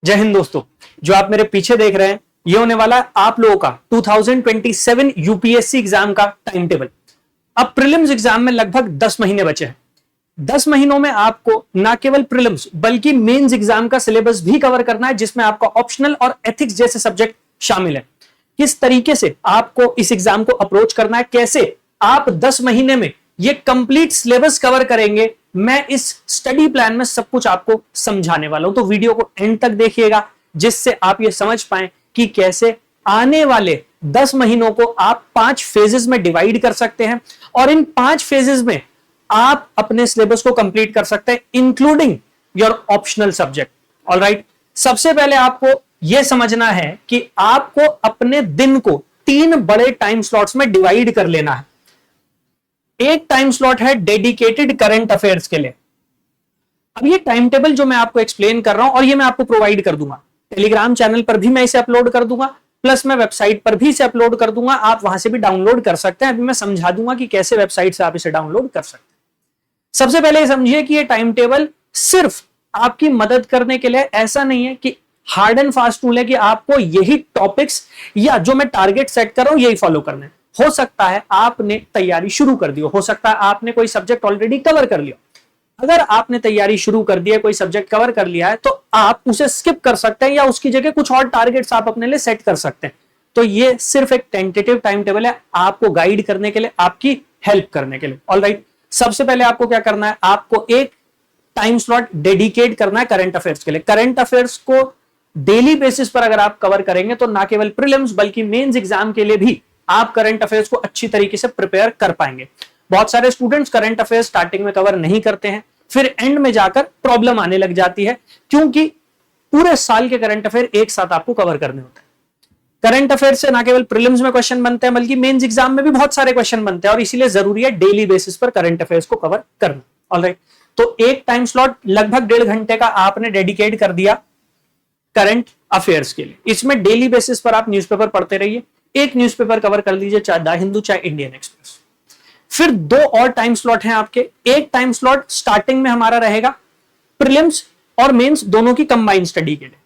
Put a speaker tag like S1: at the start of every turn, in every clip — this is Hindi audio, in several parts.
S1: जय हिंद दोस्तों, जो आप मेरे पीछे देख रहे हैं ये होने वाला है आप लोगों का 2027 यूपीएससी एग्जाम का टाइम टेबल। अब प्रीलिम्स एग्जाम में लगभग 10 महीने बचे हैं। 10 महीनों में आपको ना केवल प्रीलिम्स बल्कि मेंस एग्जाम का सिलेबस भी कवर करना है, जिसमें आपका ऑप्शनल और एथिक्स जैसे सब्जेक्ट शामिल है। किस तरीके से आपको इस एग्जाम को अप्रोच करना है, कैसे आप 10 महीने में ये कंप्लीट सिलेबस कवर करेंगे, मैं इस स्टडी प्लान में सब कुछ आपको समझाने वाला हूं। तो वीडियो को एंड तक देखिएगा, जिससे आप ये समझ पाए कि कैसे आने वाले 10 महीनों को आप 5 फेजेस में डिवाइड कर सकते हैं और इन 5 फेजेस में आप अपने सिलेबस को कंप्लीट कर सकते हैं, including your optional subject. Alright, सबसे पहले आपको यह समझना है कि आपको अपने दिन को 3 बड़े टाइम स्लॉट्स में डिवाइड कर लेना है। एक टाइम स्लॉट है डेडिकेटेड करंट अफेयर्स के लिए। अब ये टाइम टेबल जो मैं आपको एक्सप्लेन कर रहा हूं और ये मैं आपको प्रोवाइड कर दूंगा, टेलीग्राम चैनल पर भी मैं इसे अपलोड कर दूंगा, प्लस मैं वेबसाइट पर भी इसे अपलोड कर दूंगा। आप वहां से भी डाउनलोड कर सकते हैं। अभी मैं समझा दूंगा कि कैसे वेबसाइट से आप इसे डाउनलोड कर सकते हैं। सबसे पहले समझिए कि ये टाइम टेबल सिर्फ आपकी मदद करने के लिए ऐसा नहीं है कि हार्ड एंड फास्ट रूल है कि आपको यही टॉपिक्स या जो मैं टारगेट सेट कर रहा हूं यही फॉलो करना है। हो सकता है आपने तैयारी शुरू कर दी हो सकता है आपने कोई सब्जेक्ट ऑलरेडी कवर कर लिया। अगर आपने तैयारी शुरू कर दी है, कोई सब्जेक्ट कवर कर लिया है, तो आप उसे स्किप कर सकते हैं या उसकी जगह कुछ और टारगेट्स आप अपने लिए सेट कर सकते हैं। तो ये सिर्फ एक टेंटेटिव टाइम टेबल है, आपको गाइड करने के लिए, आपकी हेल्प करने के लिए। ऑलराइट, सबसे पहले आपको क्या करना है, आपको एक टाइम स्लॉट डेडिकेट करना है करंट अफेयर्स के लिए। करंट अफेयर्स को डेली बेसिस पर अगर आप कवर करेंगे तो ना केवल प्रीलिम्स बल्कि मेंस एग्जाम के लिए भी आप करंट अफेयर्स को अच्छी तरीके से प्रिपेयर कर पाएंगे। बहुत सारे स्टूडेंट्स करंट अफेयर्स स्टार्टिंग में कवर नहीं करते हैं, फिर एंड में जाकर प्रॉब्लम आने लग जाती है, क्योंकि पूरे साल के करंट अफेयर एक साथ आपको कवर करने होते हैं। करंट अफेयर से ना केवल प्रीलिम्स में क्वेश्चन बनते हैं बल्कि मेंस एग्जाम में भी बहुत सारे क्वेश्चन बनते हैं और इसीलिए जरूरी है डेली बेसिस पर करंट अफेयर्स को कवर करना। ऑलराइट, तो एक टाइम स्लॉट लगभग 1.5 घंटे का आपने डेडिकेट कर दिया करंट अफेयर्स के लिए। इसमें डेली बेसिस पर आप न्यूज़पेपर पढ़ते रहिए, एक न्यूज़पेपर कवर कर लीजिए, चाहे द हिंदू चाहे इंडियन एक्सप्रेस। फिर 2 और टाइम स्लॉट हैं आपके। एक टाइम स्लॉट स्टार्टिंग में हमारा रहेगा प्रीलिम्स और मेंस दोनों की कंबाइंड स्टडी के लिए,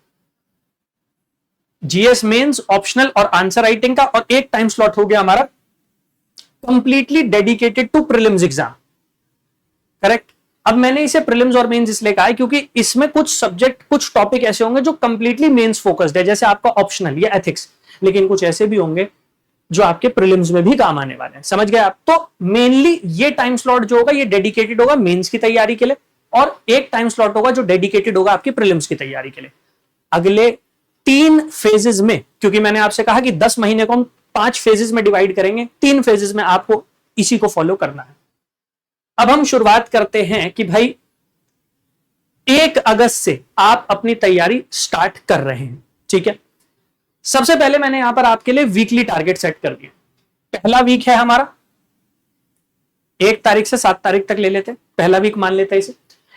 S1: जीएस मेंस ऑप्शनल और आंसर राइटिंग का, और एक टाइम स्लॉट हो गया हमारा completely dedicated to prelims exam. Correct. अब मैंने इसे प्रीलिम्स और मेंस इसलिए कहा है क्योंकि इसमें कुछ सब्जेक्ट, कुछ टॉपिक ऐसे होंगे जो कंप्लीटली मेंस फोकस्ड है, जैसे आपका ऑप्शनल या एथिक्स, लेकिन कुछ ऐसे भी होंगे जो आपके प्रीलिम्स में भी काम आने वाले हैं। समझ गए आप? तो मेनली ये टाइम स्लॉट जो होगा ये डेडिकेटेड होगा मेंस की तैयारी के लिए, और एक टाइम स्लॉट होगा जो डेडिकेटेड होगा आपकी प्रीलिम्स की तैयारी के लिए। अगले 3 फेजेस में, क्योंकि मैंने आपसे कहा कि 10 महीने को हम 5 फेजेस में डिवाइड करेंगे, 3 फेजेस में आपको इसी को फॉलो करना है। अब हम शुरुआत करते हैं कि भाई 1 अगस्त से आप अपनी तैयारी स्टार्ट कर रहे हैं। ठीक है, सबसे पहले मैंने यहां पर आपके लिए वीकली टारगेट सेट कर दिया। पहला वीक है हमारा 1 तारीख से 7 तारीख तक ले लेते हैं, पहला वीक मान लेते हैं इसे।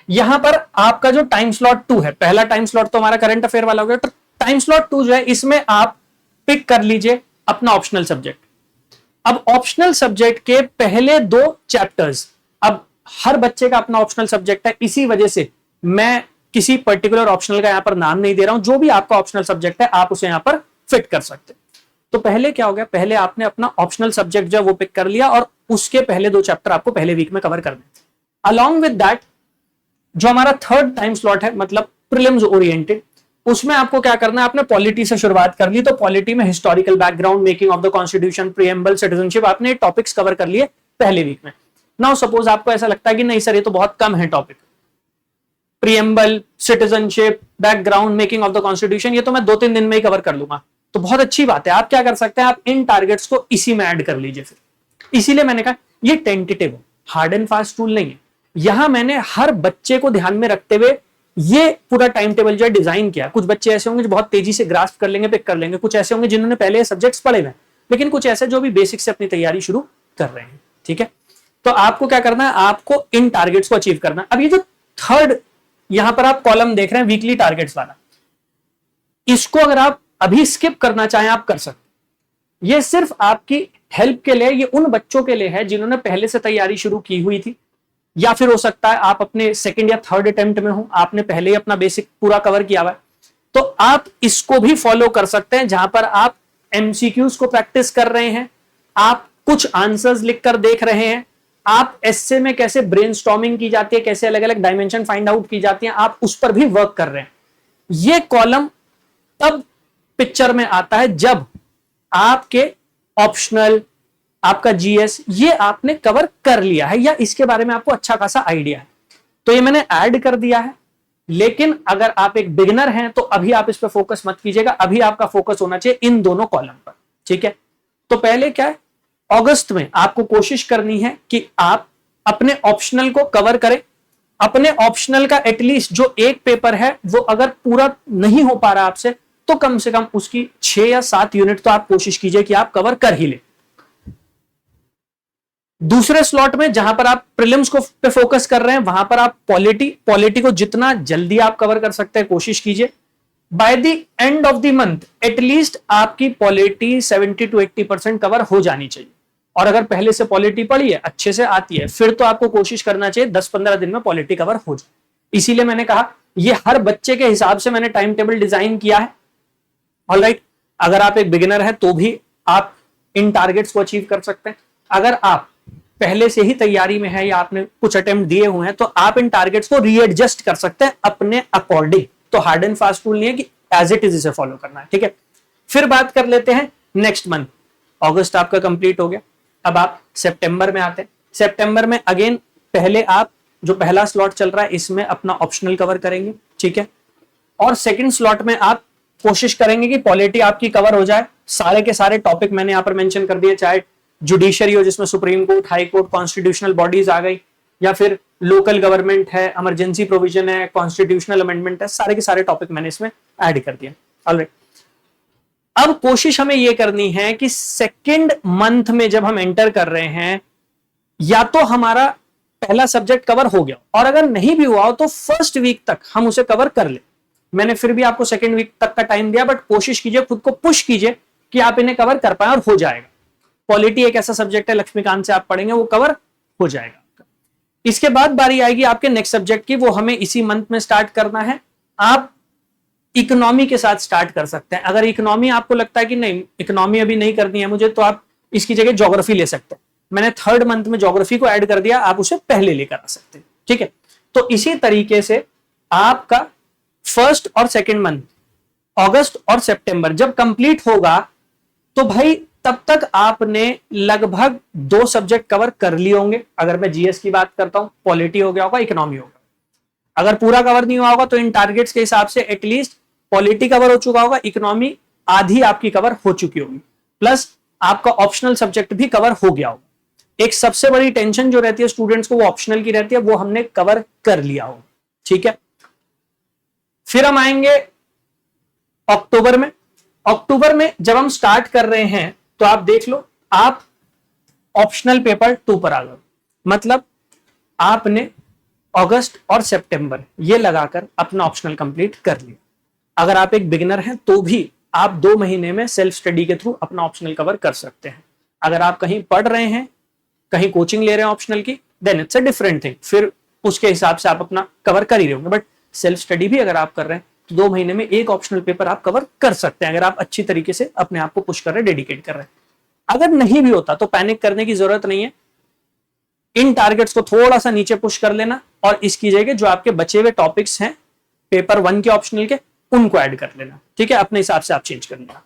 S1: यहां पर आपका जो टाइम स्लॉट 2 है, पहला टाइम स्लॉट तो हमारा करंट अफेयर वाला हो गया, तो टाइम स्लॉट 2 जो है इसमें आप पिक कर लीजिए अपना ऑप्शनल सब्जेक्ट। अब ऑप्शनल सब्जेक्ट के पहले 2 चैप्टर्स, अब हर बच्चे का अपना ऑप्शनल सब्जेक्ट है, इसी वजह से मैं किसी पर्टिकुलर ऑप्शनल का यहां पर नाम नहीं दे रहा हूं। जो भी आपका ऑप्शनल सब्जेक्ट है आप उसे यहां पर फिट कर सकते हैं। तो पहले क्या हो गया, पहले आपने अपना ऑप्शनल सब्जेक्ट जो है वो पिक कर लिया और उसके पहले 2 चैप्टर आपको पहले वीक में कवर करने थे। अलॉन्ग विद दैट जो हमारा 3rd टाइम स्लॉट है, मतलब प्रीलिम्स ओरिएंटेड, उसमें आपको क्या करना है, आपने पॉलिटी से शुरुआत कर ली, तो पॉलिटी में historical background, making of the constitution, preamble, citizenship, आपने टॉपिक्स कवर कर लिए पहले वीक में। नाउ सपोज आपको ऐसा लगता है कि नहीं सर ये तो बहुत कम है topic, preamble, citizenship, background, making of the constitution, ये तो मैं 2-3 दिन में ही कवर कर लूंगा। तो बहुत अच्छी बात है, आप क्या कर सकते हैं, आप इन टारगेट्स को इसी में ऐड कर लीजिए। फिर इसीलिए मैंने कहा ये टेंटेटिव है, हार्ड एंड फास्ट रूल नहीं है। यहां मैंने हर बच्चे को ध्यान में रखते हुए ये पूरा टाइम टेबल जो है डिजाइन किया। कुछ बच्चे ऐसे होंगे जो बहुत तेजी से ग्रास्प कर लेंगे, पिक कर लेंगे, कुछ ऐसे होंगे जिन्होंने पहले सब्जेक्ट्स पढ़े हुए, लेकिन कुछ ऐसे जो भी बेसिक से अपनी तैयारी शुरू कर रहे हैं। ठीक है, तो आपको क्या करना है, आपको इन टारगेट्स को अचीव करना है। अब ये जो 3rd यहां पर आप कॉलम देख रहे हैं वीकली टारगेट्स वाला, इसको अगर आप अभी स्किप करना चाहें आप कर सकते। ये सिर्फ आपकी हेल्प के लिए, ये उन बच्चों के लिए है जिन्होंने पहले से तैयारी शुरू की हुई थी, या फिर हो सकता है आप अपने 2nd या 3rd अटेम्प्ट में हो, आपने पहले ही अपना बेसिक पूरा कवर किया हुआ है। तो आप इसको भी फॉलो कर सकते हैं, जहां पर आप एमसीक्यूज को प्रैक्टिस कर रहे हैं, आप कुछ आंसर्स लिखकर देख रहे हैं, आप एस्से में कैसे ब्रेनस्टॉर्मिंग की जाती है, कैसे अलग अलग डायमेंशन फाइंड आउट की जाती हैं, आप उस पर भी वर्क कर रहे हैं। ये कॉलम तब पिक्चर में आता है जब आपके ऑप्शनल, आपका जीएस, ये आपने कवर कर लिया है या इसके बारे में आपको अच्छा खासा आइडिया है। तो ये मैंने ऐड कर दिया है। लेकिन अगर आप एक बिगिनर हैं तो अभी आप इस पर फोकस मत कीजिएगा, अभी आपका फोकस होना चाहिए इन दोनों कॉलम पर, ठीक है। तो पहले क्या है, अगस्त में आपको कोशिश करनी है कि आप अपने ऑप्शनल को कवर करें। अपने ऑप्शनल का एटलीस्ट जो एक पेपर है वो अगर पूरा नहीं हो पा रहा आपसे, तो कम से कम उसकी 6 या 7 यूनिट तो आप कोशिश कीजिए कि आप कवर कर ही ले। दूसरे स्लॉट में जहां पर आप प्रीलिम्स को पे फोकस कर रहे हैं, वहां पर आप पॉलिटी को जितना जल्दी आप कवर कर सकते हैं कोशिश कीजिए। By the end of the month at least आपकी पॉलिटी 70 to 80% कवर हो जानी चाहिए। और अगर पहले से पॉलिटी पढ़ी है, अच्छे से आती है, फिर तो आपको कोशिश करना चाहिए 10-15 दिन में पॉलिटी कवर हो जाए। इसीलिए मैंने कहा ये हर बच्चे के हिसाब से मैंने टाइम टेबल डिजाइन किया है। ऑलराइट, अगर आप एक बिगिनर है तो भी आप इन टारगेट्स को अचीव कर सकते हैं। अगर आप पहले से ही तैयारी में है या आपने कुछ अटेम्प्ट दिए हुए हैं तो आप इन टारगेट्स को रीएडजस्ट कर सकते हैं अपने अकॉर्डिंग। तो हार्ड एंड फास्ट रूल नहीं है कि एज इट इज इसे फॉलो करना है, ठीक है। फिर बात कर लेते हैं नेक्स्ट मंथ। अगस्त आपका कंप्लीट हो गया, अब आप सितंबर में आते हैं। सितंबर में अगेन पहले आप जो पहला स्लॉट चल रहा है इसमें अपना ऑप्शनल कवर करेंगे, ठीक है। और सेकंड स्लॉट में आप कोशिश करेंगे कि पॉलिटी आपकी कवर हो जाए। सारे के सारे टॉपिक मैंने यहां पर मेंशन कर दिए, चाहे जुडिशरी हो जिसमें supreme court, high court, constitutional bodies आ गई, या फिर लोकल गवर्नमेंट है, इमरजेंसी प्रोविजन है, कॉन्स्टिट्यूशनल अमेंडमेंट है, सारे के सारे टॉपिक मैंने इसमें ऐड कर दिए। ऑलराइट, अब कोशिश हमें यह करनी है कि सेकेंड मंथ में जब हम एंटर कर रहे हैं, या तो हमारा पहला सब्जेक्ट कवर हो गया, और अगर नहीं भी हुआ हो तो फर्स्ट वीक तक हम उसे कवर कर ले। मैंने फिर भी आपको सेकेंड वीक तक का टाइम दिया, बट कोशिश कीजिए, खुद को पुश कीजिए कि आप इन्हें कवर कर पाए, और हो जाएगा। पॉलिटी एक ऐसा सब्जेक्ट है, लक्ष्मीकांत से आप पढ़ेंगे, वो कवर हो जाएगा। इसके बाद बारी आएगी आपके नेक्स्ट सब्जेक्ट की, वो हमें इसी मंथ में स्टार्ट करना है। आप इकोनॉमी के साथ स्टार्ट कर सकते हैं। अगर इकोनॉमी आपको लगता है कि नहीं, इकोनॉमी अभी नहीं करनी है मुझे, तो आप इसकी जगह ज्योग्राफी ले सकते हैं। मैंने थर्ड मंथ में ज्योग्राफी को ऐड कर दिया, आप उसे पहले लेकर आ सकते हैं, ठीक है। तो इसी तरीके से आपका फर्स्ट और सेकेंड मंथ, अगस्त और सितंबर जब कंप्लीट होगा, तो भाई तब तक आपने लगभग 2 सब्जेक्ट कवर कर लिए होंगे। अगर मैं जीएस की बात करता हूं, पॉलिटी हो गया होगा, इकोनॉमी होगा। अगर पूरा कवर नहीं हुआ होगा तो इन टारगेट्स के हिसाब से एटलीस्ट पॉलिटी कवर हो चुका होगा, इकोनॉमी आधी आपकी कवर हो चुकी होगी, प्लस आपका ऑप्शनल सब्जेक्ट भी कवर हो गया होगा। एक सबसे बड़ी टेंशन जो रहती है स्टूडेंट्स को, वो ऑप्शनल की रहती है, वो हमने कवर कर लिया होगा, ठीक है। फिर हम आएंगे अक्टूबर में। अक्टूबर में जब हम स्टार्ट कर रहे हैं तो आप देख लो, आप ऑप्शनल पेपर 2 पर आ गए। मतलब आपने अगस्त और सितंबर ये लगाकर अपना ऑप्शनल कंप्लीट कर लिया। अगर आप एक बिगिनर हैं तो भी आप 2 महीने में सेल्फ स्टडी के थ्रू अपना ऑप्शनल कवर कर सकते हैं। अगर आप कहीं पढ़ रहे हैं, कहीं कोचिंग ले रहे हैं ऑप्शनल की, then it's a different thing, फिर उसके हिसाब से आप अपना कवर कर ही रहे होंगे। बट सेल्फ स्टडी भी अगर आप कर रहे हैं तो 2 महीने में एक ऑप्शनल पेपर आप कवर कर सकते हैं, अगर आप अच्छी तरीके से अपने आप को पुश कर रहे हैं, डेडिकेट कर रहे हैं। अगर नहीं भी होता तो पैनिक करने की जरूरत नहीं है। इन टारगेट्स को थोड़ा सा नीचे पुश कर लेना, और इसकी जगह जो आपके बचे हुए टॉपिक्स हैं पेपर 1 के ऑप्शनल के, उनको ऐड कर लेना, ठीक है। अपने हिसाब से आप चेंज कर लेना।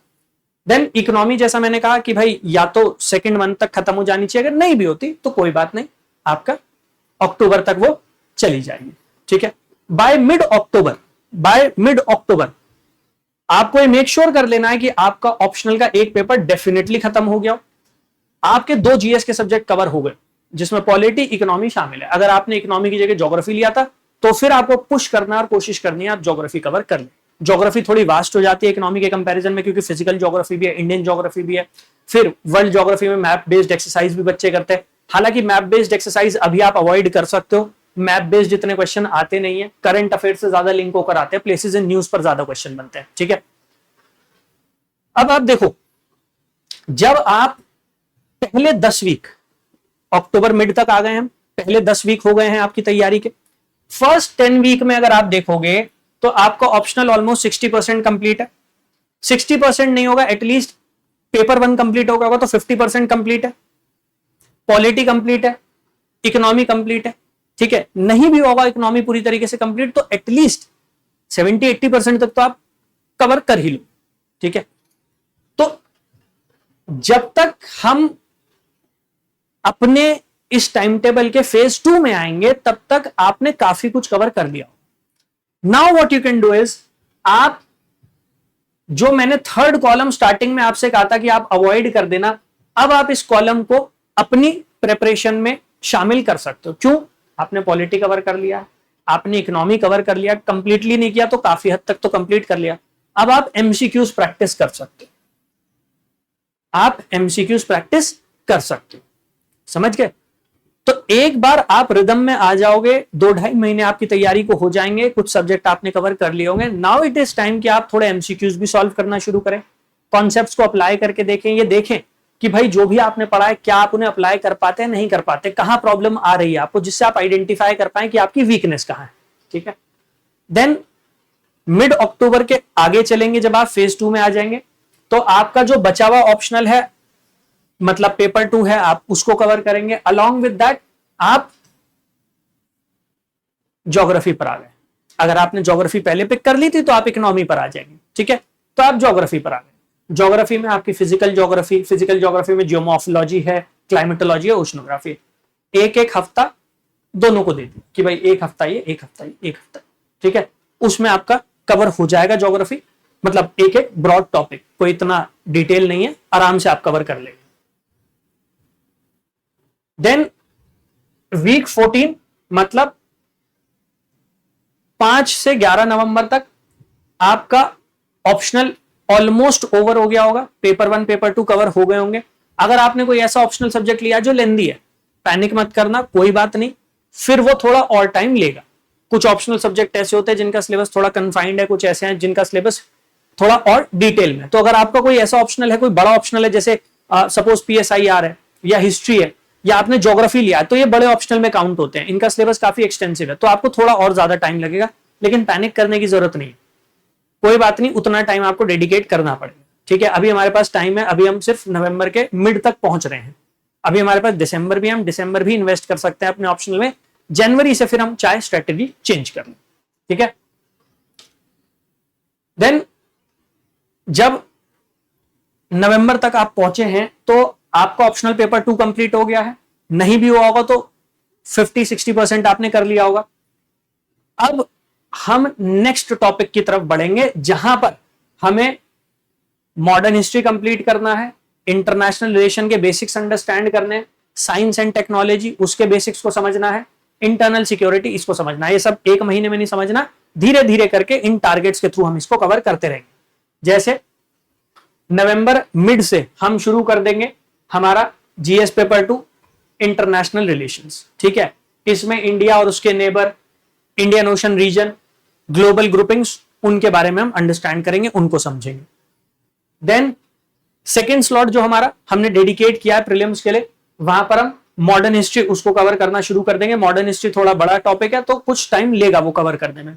S1: देन इकोनॉमी, जैसा मैंने कहा कि भाई या तो सेकंड मंथ तक खत्म हो जानी चाहिए, अगर नहीं भी होती तो कोई बात नहीं, आपका अक्टूबर तक वो चली जाएगी, ठीक है। बाय मिड अक्टूबर आपको ये मेक श्योर कर लेना है कि आपका ऑप्शनल का एक पेपर डेफिनेटली खत्म हो गया, आपके 2 जीएस के सब्जेक्ट कवर हो गए, जिसमें पॉलिटी, इकोनॉमी शामिल है। अगर आपने इकोनॉमी की जगह ज्योग्राफी लिया था तो फिर आपको पुश करना और कोशिश करनी है आप ज्योग्राफी कवर कर लें। ज्योग्राफी थोड़ी वास्ट हो जाती है इकोनॉमी के कंपैरिजन में, क्योंकि फिजिकल ज्योग्राफी भी है, इंडियन ज्योग्राफी भी है, फिर वर्ल्ड ज्योग्राफी में मैप बेस्ड एक्सरसाइज भी बच्चे करते हैं। हालांकि मैप बेस्ड एक्सरसाइज अभी आप अवॉइड कर सकते हो, मैप बेस्ड जितने क्वेश्चन आते नहीं है, करंट अफेयर से ज्यादा लिंक होकर आते हैं, प्लेसेस इन न्यूज पर ज्यादा क्वेश्चन बनते हैं, ठीक है। अब आप देखो, जब आप पहले 10 वीक, अक्टूबर मिड तक आ गए हैं, पहले 10 वीक हो गए हैं आपकी तैयारी के। फर्स्ट 10 वीक में अगर आप देखोगे तो आपका ऑप्शनल ऑलमोस्ट 60% कंप्लीट है। 60% नहीं होगा, एटलीस्ट पेपर 1 कंप्लीट होगा तो 50% कंप्लीट है। पॉलिटी कंप्लीट है, इकोनॉमी कंप्लीट है, ठीक है। नहीं भी होगा इकोनॉमी पूरी तरीके से कंप्लीट तो एटलीस्ट 70-80% तक तो आप कवर कर ही लो, ठीक है। तो जब तक हम अपने इस टाइम टेबल के फेज 2 में आएंगे तब तक आपने काफी कुछ कवर कर लिया। Now what you can do is, आप जो मैंने थर्ड कॉलम स्टार्टिंग में आपसे कहा था कि आप अवॉइड कर देना, अब आप इस कॉलम को अपनी प्रिपरेशन में शामिल कर सकते हो। क्यों? आपने पॉलिटी कवर कर लिया, आपने इकोनॉमी कवर कर लिया, कंप्लीटली नहीं किया तो काफी हद तक तो कंप्लीट कर लिया। अब आप एमसीक्यूज प्रैक्टिस कर सकते हो, आप एमसीक्यूज प्रैक्टिस कर सकते हो, समझ गए? तो एक बार आप रिदम में आ जाओगे, 2-2.5 महीने आपकी तैयारी को हो जाएंगे, कुछ सब्जेक्ट आपने कवर कर लिए होंगे। नाउ इट इज टाइम कि आप थोड़े एमसीक्यूज भी सॉल्व करना शुरू करें, कॉन्सेप्ट्स को अप्लाई करके देखें, ये देखें कि भाई जो भी आपने पढ़ा है क्या आप उन्हें अप्लाई कर पाते हैं, नहीं कर पाते, कहां प्रॉब्लम आ रही है आपको, जिससे आप आइडेंटिफाई कर पाए कि आपकी वीकनेस कहां है, ठीक है। देन मिड अक्टूबर के आगे चलेंगे, जब आप फेज 2 में आ जाएंगे तो आपका जो बचा हुआ ऑप्शनल है, मतलब पेपर 2 है, आप उसको कवर करेंगे। अलोंग विद दैट आप ज्योग्राफी पर आ गए। अगर आपने ज्योग्राफी पहले पिक कर ली थी तो आप इकोनॉमी पर आ जाएंगे, ठीक है। तो आप ज्योग्राफी पर आ गए। ज्योग्राफी में आपकी फिजिकल ज्योग्राफी में जियोमॉर्फोलॉजी है, क्लाइमेटोलॉजी है, ओशनोग्राफी। एक हफ्ता दोनों को दे दी कि भाई एक हफ्ता ये, एक हफ्ता ये, एक हफ्ता, ठीक है। उसमें आपका कवर हो जाएगा ज्योग्राफी, मतलब एक ब्रॉड टॉपिक, कोई इतना डिटेल नहीं है, आराम से आप कवर कर लेंगे। देन वीक 14 मतलब 5 से 11 नवंबर तक आपका ऑप्शनल ऑलमोस्ट ओवर हो गया होगा। पेपर 1 पेपर 2 कवर हो गए होंगे। अगर आपने कोई ऐसा ऑप्शनल सब्जेक्ट लिया जो लेंदी है, पैनिक मत करना, कोई बात नहीं, फिर वो थोड़ा और टाइम लेगा। कुछ ऑप्शनल सब्जेक्ट ऐसे होते हैं जिनका सिलेबस थोड़ा कन्फाइंड है, कुछ ऐसे हैं जिनका सिलेबस थोड़ा और डिटेल में। तो अगर आपका कोई ऐसा ऑप्शनल है, कोई बड़ा ऑप्शनल है, जैसे सपोज PSIR है या हिस्ट्री है या आपने ज्योग्राफी लिया है, तो ये बड़े ऑप्शनल में काउंट होते हैं, इनका सिलेबस काफी एक्सटेंसिव है, तो आपको थोड़ा और ज्यादा टाइम लगेगा, लेकिन पैनिक करने की जरूरत नहीं, कोई बात नहीं, उतना टाइम आपको डेडिकेट करना पड़ेगा, ठीक है। अभी हमारे पास टाइम है, अभी हम सिर्फ नवंबर के मिड तक पहुंच रहे हैं, अभी हमारे पास दिसंबर भी, हम दिसंबर भी इन्वेस्ट कर सकते हैं अपने ऑप्शनल में, जनवरी से फिर हम चाहे स्ट्रेटेजी चेंज कर लें, ठीक है। देन जब नवंबर तक आप पहुंचे हैं तो आपका ऑप्शनल पेपर 2 कंप्लीट हो गया है, नहीं भी हुआ होगा तो 50-60% आपने कर लिया होगा। अब हम नेक्स्ट टॉपिक की तरफ बढ़ेंगे, जहां पर हमें मॉडर्न हिस्ट्री कंप्लीट करना है, इंटरनेशनल रिलेशन के बेसिक्स अंडरस्टैंड करने हैं, साइंस एंड टेक्नोलॉजी उसके बेसिक्स को समझना है, इंटरनल सिक्योरिटी इसको समझना है। ये सब एक महीने में नहीं समझना, धीरे धीरे करके इन टारगेट्स के थ्रू हम इसको कवर करते रहेंगे। जैसे नवंबर मिड से हम शुरू कर देंगे हमारा GS पेपर 2 इंटरनेशनल रिलेशंस, ठीक है। इसमें इंडिया और उसके neighbour, Indian ocean region, global groupings, उनके बारे में हम अंडरस्टैंड करेंगे, उनको समझेंगे। देन सेकेंड स्लॉट जो हमारा हमने डेडिकेट किया है प्रीलिम्स के लिए, वहां पर हम मॉडर्न हिस्ट्री उसको कवर करना शुरू कर देंगे। मॉडर्न हिस्ट्री थोड़ा बड़ा टॉपिक है तो कुछ टाइम लेगा वो कवर करने में।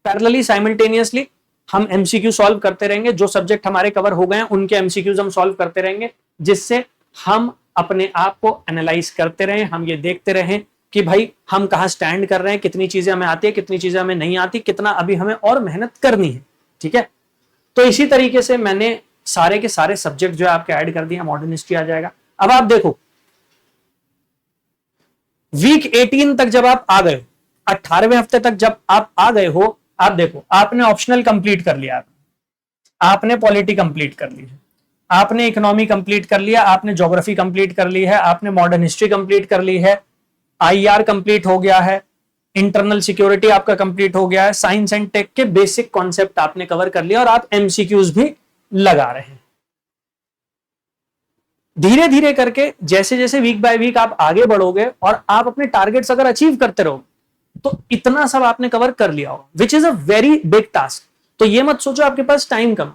S1: पैरेलली साइमल्टेनियसली हम MCQ सॉल्व करते रहेंगे, जो सब्जेक्ट हमारे कवर हो गए हैं उनके MCQs हम सॉल्व करते रहेंगे, जिससे हम अपने आप को एनालाइज करते रहें, हम ये देखते रहें कि भाई हम कहां स्टैंड कर रहे हैं, कितनी चीजें हमें आती है, कितनी चीजें हमें नहीं आती, कितना अभी हमें और मेहनत करनी है, ठीक है। तो इसी तरीके से मैंने सारे के सारे सब्जेक्ट जो है आपके ऐड कर दिए, मॉडर्न हिस्ट्री आ जाएगा। अब आप देखो वीक 18 तक जब आप आ गए, 18वें हफ्ते तक जब आप आ गए हो, आप देखो आपने ऑप्शनल कंप्लीट कर लिया, आपने पॉलिटी कंप्लीट कर ली है, आपने इकोनॉमी कंप्लीट कर लिया, आपने ज्योग्राफी कंप्लीट कर ली है, आपने मॉडर्न हिस्ट्री कंप्लीट कर ली है, IR कंप्लीट हो गया है, इंटरनल सिक्योरिटी आपका कंप्लीट हो गया है, साइंस एंड टेक के बेसिक कॉन्सेप्ट आपने कवर कर लिया और आप MCQs भी लगा रहे हैं। धीरे धीरे करके जैसे जैसे वीक बाय वीक आप आगे बढ़ोगे और आप अपने टारगेट्स अगर अचीव करते रहो तो इतना सब आपने कवर कर लिया होगा, which is a very big task. तो ये मत सोचो आपके पास टाइम कम,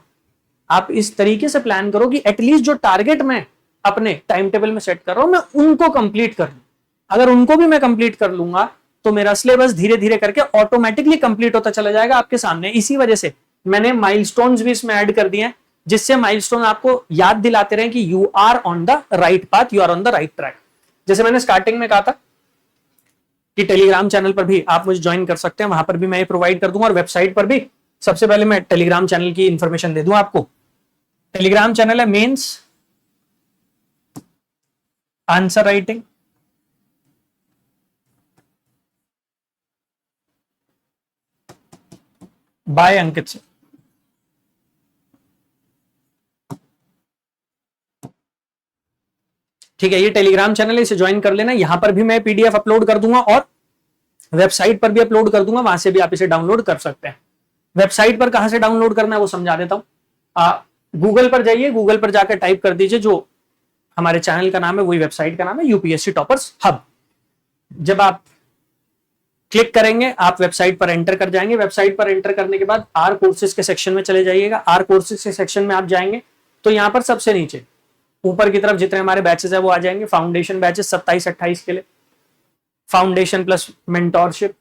S1: आप इस तरीके से प्लान करो कि एटलीस्ट जो टारगेट मैं अपने टाइम टेबल में सेट कर रहा हूं मैं उनको कंप्लीट कर लूं। अगर उनको भी मैं कंप्लीट कर लूंगा तो मेरा सिलेबस धीरे धीरे करके ऑटोमेटिकली कंप्लीट होता चला जाएगा आपके सामने। इसी वजह से मैंने माइलस्टोन्स भी इसमें ऐड कर दिए हैं, जिससे माइलस्टोन आपको याद दिलाते रहे कि you are on the right path, you are on the right track. जैसे मैंने स्टार्टिंग में कहा था कि टेलीग्राम चैनल पर भी आप मुझे ज्वाइन कर सकते हैं, वहां पर भी मैं प्रोवाइड कर दूंगा, और वेबसाइट पर भी। सबसे पहले मैं टेलीग्राम चैनल की इंफॉर्मेशन दे दूं आपको। टेलीग्राम चैनल है मेंस आंसर राइटिंग, बाय अंकित से। ठीक है, ये टेलीग्राम चैनल है, इसे ज्वाइन कर लेना। यहां पर भी मैं पीडीएफ अपलोड कर दूंगा और वेबसाइट पर भी अपलोड कर दूंगा, वहां से भी आप इसे डाउनलोड कर सकते हैं। वेबसाइट पर कहां से डाउनलोड करना है वो समझा देता हूं। गूगल पर जाइए, गूगल पर जाकर टाइप कर दीजिए जो हमारे चैनल का नाम है, वही वेबसाइट का नाम है, यूपीएससी टॉपर्स हब। जब आप क्लिक करेंगे आप वेबसाइट पर एंटर कर जाएंगे। वेबसाइट पर एंटर करने के बाद आर कोर्सेज के सेक्शन में चले जाइएगा। आर कोर्सेज के सेक्शन में आप जाएंगे तो यहां पर सबसे नीचे ऊपर की तरफ जितने हमारे बैचेस है वो आ जाएंगे। फाउंडेशन बैचेस 27-28 के लिए, फाउंडेशन प्लस मेंटोरशिप,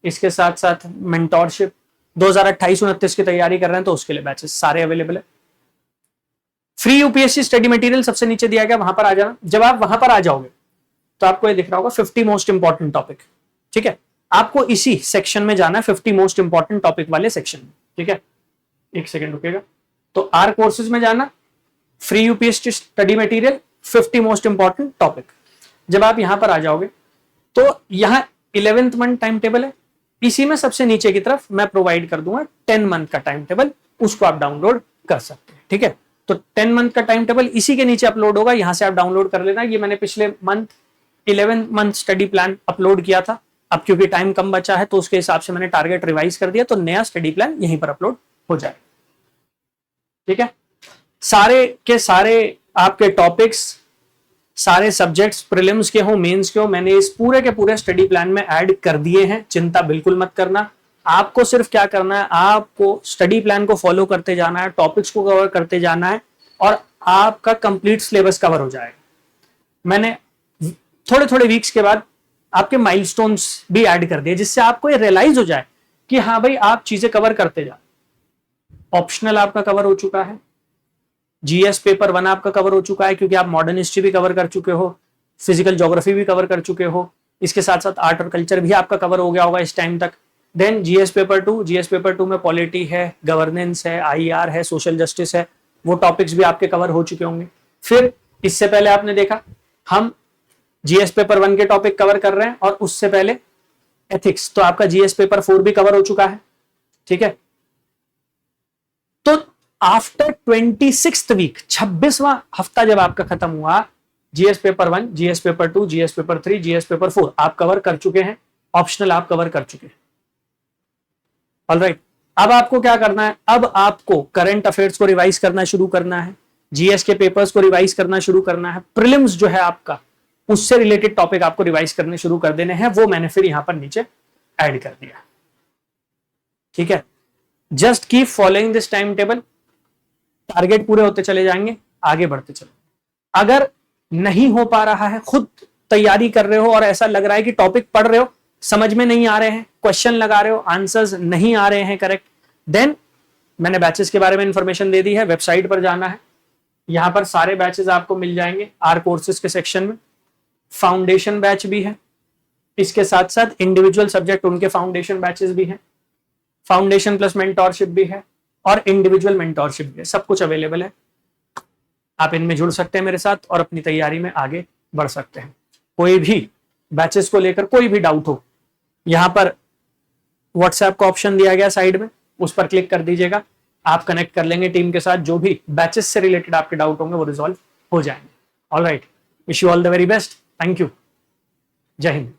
S1: इसके साथ साथ मेंटोरशिप 2028-29 की तैयारी कर रहे हैं तो उसके लिए बैचेस सारे अवेलेबल है। फ्री यूपीएससी स्टडी मटेरियल सबसे नीचे दिया गया, वहां पर आ जाना। जब आप वहां पर आ जाओगे तो आपको ये दिख रहा होगा 50 मोस्ट इंपॉर्टेंट टॉपिक। ठीक है, आपको इसी सेक्शन में जाना है, 50 मोस्ट इंपॉर्टेंट टॉपिक वाले सेक्शन में। ठीक है, एक सेकंड रुकेगा। तो आर कोर्सेज में जाना, free UPSC study material, 50 most important topic. जब आप यहां पर आ जाओगे तो यहां 11th मंथ टाइम टेबल है, इसी में सबसे नीचे की तरफ मैं प्रोवाइड कर दूंगा 10 मंथ का टाइम टेबल, उसको आप डाउनलोड कर सकते हैं। ठीक है, तो 10 मंथ का टाइम टेबल इसी के नीचे अपलोड होगा, यहां से आप डाउनलोड कर लेना। ये मैंने पिछले month 11 month study plan upload किया था, अब क्योंकि टाइम कम बचा है तो उसके हिसाब से मैंने टारगेट रिवाइज कर दिया, तो नया स्टडी प्लान यहीं पर अपलोड हो जाएगा। ठीक है, सारे के सारे आपके टॉपिक्स, सारे सब्जेक्ट्स प्रीलिम्स के हो मेंस के हो, मैंने इस पूरे के पूरे स्टडी प्लान में ऐड कर दिए हैं। चिंता बिल्कुल मत करना, आपको सिर्फ क्या करना है, आपको स्टडी प्लान को फॉलो करते जाना है, टॉपिक्स को कवर करते जाना है और आपका कंप्लीट सिलेबस कवर हो जाएगा। मैंने थोड़े थोड़े वीक्स के बाद आपके माइलस्टोन्स भी ऐड कर दिए, जिससे आपको ये रियलाइज हो जाए कि हाँ भाई आप चीजें कवर करते जा। ऑप्शनल आपका कवर हो चुका है, जीएस पेपर 1 आपका कवर हो चुका है क्योंकि आप मॉडर्न हिस्ट्री भी कवर कर चुके हो, फिजिकल ज्योग्राफी भी कवर कर चुके हो, इसके साथ साथ आर्ट और कल्चर भी आपका कवर हो गया होगा इस टाइम तक। Then GS paper 2, GS paper 2 में पॉलिटी है, गवर्नेंस है, आईआर है, सोशल जस्टिस है, वो टॉपिक्स भी आपके कवर हो चुके होंगे। फिर इससे पहले आपने देखा हम जीएस पेपर 1 के टॉपिक कवर कर रहे हैं और उससे पहले एथिक्स, तो आपका जीएस पेपर 4 भी कवर हो चुका है। ठीक है, तो आफ्टर 26th वीक, 26वां हफ्ता जब आपका खत्म हुआ, GS paper 1, GS paper 2, GS paper 3, GS paper 4 आप कवर कर चुके हैं, ऑप्शनल आप कवर कर चुके हैं। ऑलराइट, अब आपको क्या करना है, अब आपको करंट अफेयर्स को रिवाइज करना शुरू करना है, जीएस के पेपर्स को रिवाइज करना शुरू करना है, प्रीलिम्स जो है आपका उससे रिलेटेड टॉपिक आपको रिवाइज करने शुरू कर देने हैं, वो मैंने फिर यहां पर नीचे ऐड कर दिया। ठीक है, just keep following this time table, target पूरे होते चले जाएंगे, आगे बढ़ते चलो। अगर नहीं हो पा रहा है, खुद तैयारी कर रहे हो और ऐसा लग रहा है कि टॉपिक पढ़ रहे हो, समझ में नहीं आ रहे हैं, क्वेश्चन लगा रहे हो, आंसर्स नहीं आ रहे हैं करेक्ट, देन मैंने बैचेस के बारे में इंफॉर्मेशन दे दी है, वेबसाइट पर जाना है, यहां पर सारे बैचेस आपको मिल जाएंगे। आर कोर्सेज के सेक्शन में फाउंडेशन बैच भी है, इसके साथ साथ इंडिविजुअल सब्जेक्ट उनके फाउंडेशन बैचेस भी हैं, फाउंडेशन प्लस मेंटोरशिप भी है और इंडिविजुअल मेंटोरशिप भी है, सब कुछ अवेलेबल है। आप इनमें जुड़ सकते हैं मेरे साथ और अपनी तैयारी में आगे बढ़ सकते हैं। कोई भी बैचेस को लेकर कोई भी डाउट हो, यहां पर व्हाट्सएप का ऑप्शन दिया गया साइड में, उस पर क्लिक कर दीजिएगा, आप कनेक्ट कर लेंगे टीम के साथ, जो भी बैचेस से रिलेटेड आपके डाउट होंगे वो रिजॉल्व हो जाएंगे। Alright, wish you all the very best, thank you, जय हिंद।